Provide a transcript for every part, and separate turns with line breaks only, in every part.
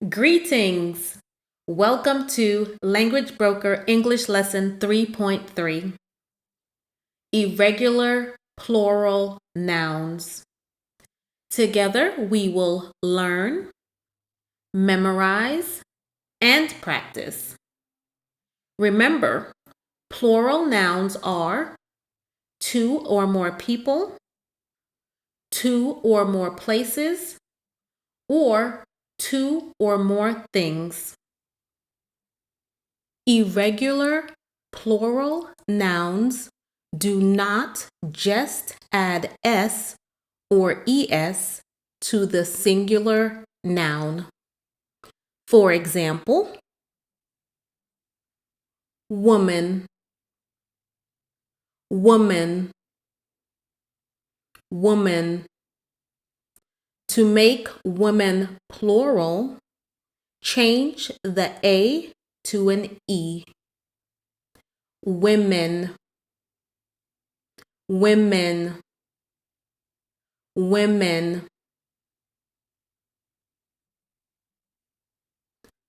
Greetings! Welcome to Language Broker English Lesson 3.3 Irregular Plural Nouns. Together we will learn, memorize, and practice. Remember, plural nouns are two or more people, two or more places, or two or more things. Irregular plural nouns do not just add s or es to the singular noun. For example, woman, woman, woman. To make woman plural, change the a to an e. Women, women, women.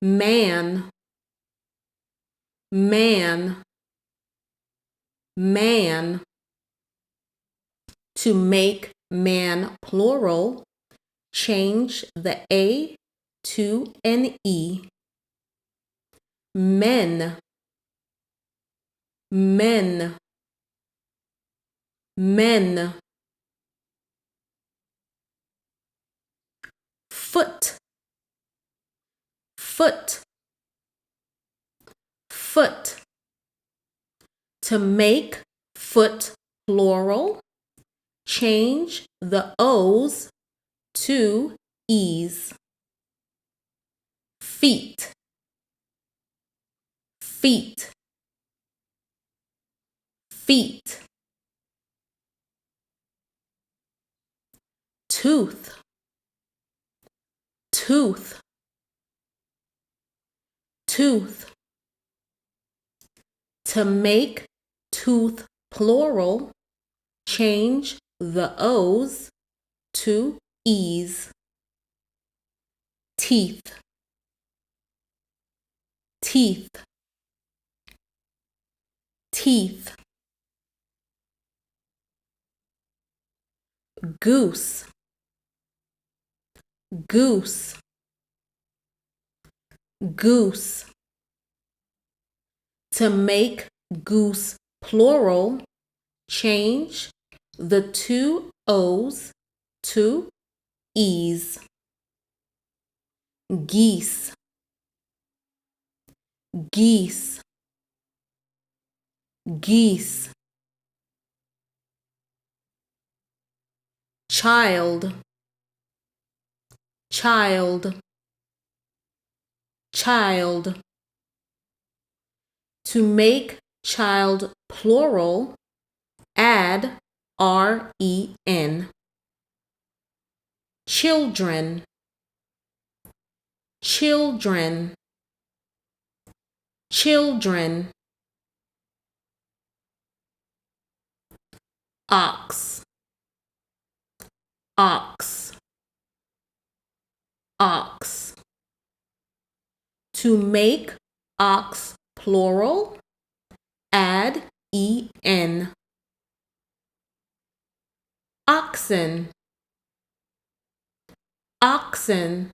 Man, man, man. To make man plural, change the a to an e. Men, men, men. Foot, foot, foot. To make foot plural, change the o's to e's. Feet, feet, feet. Tooth, tooth, tooth. To make tooth plural, change the o's to e's. Teeth, teeth, teeth. Goose, goose, goose. To make goose plural, change the two o's to e's. Geese, geese, geese. Child, child, child. To make child plural, add ren. Children, children, children. Ox, ox, ox. To make ox plural, add en. Oxen, oxen,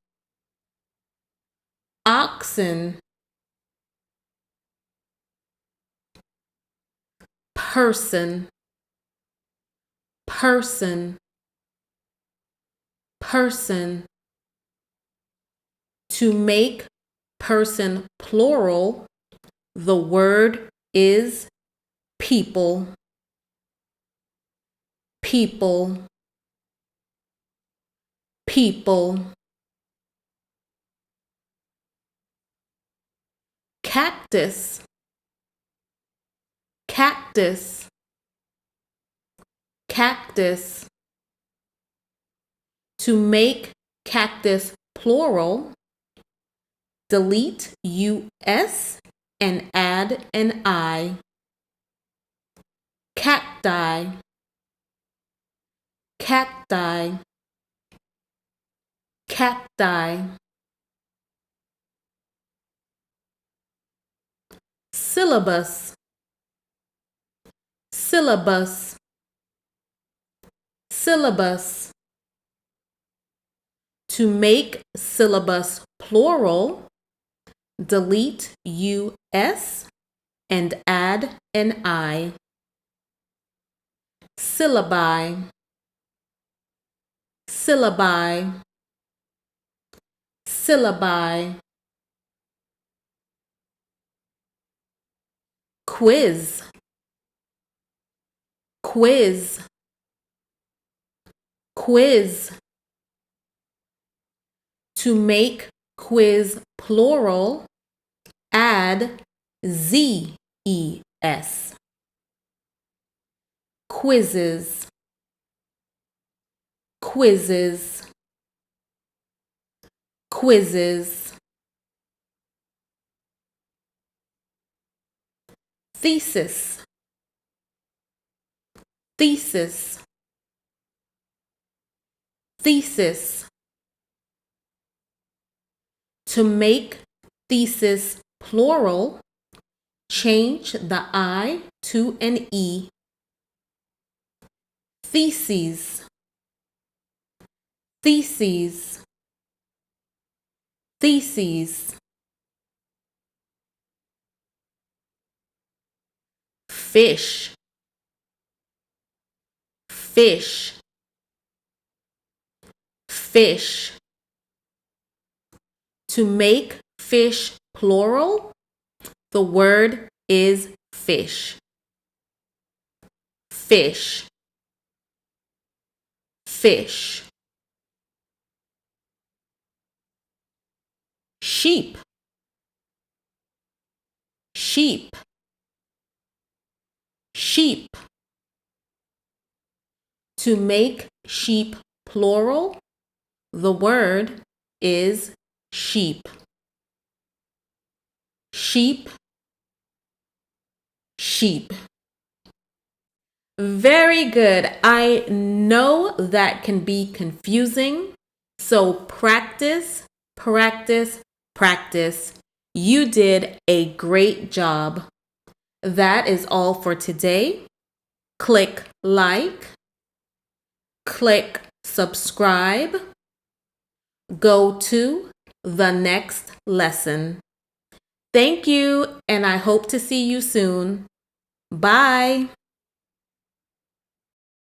oxen. Person, person, person. To make person plural, the word is people, people, people. Cactus, cactus, cactus. To make cactus plural, delete us and add an I. Cacti, cacti, cacti. syllabus, syllabus, syllabus. To make syllabus plural, delete US and add an I. Syllabi, syllabi, syllabi. Quiz, quiz, quiz. To make quiz plural, add ZES. Quizzes, quizzes, quizzes. Thesis, thesis, thesis. To make thesis plural, change the I to an E. Theses, theses, theses. Fish, fish, fish. To make fish plural, the word is fish. Fish, fish. Sheep, sheep, sheep. To make sheep plural, the word is sheep. Sheep, sheep. Very good. I know that can be confusing. So practice, practice, practice. You did a great job. That is all for today. Click like, click subscribe. Go to the next lesson. Thank you, and I hope to see you soon. Bye.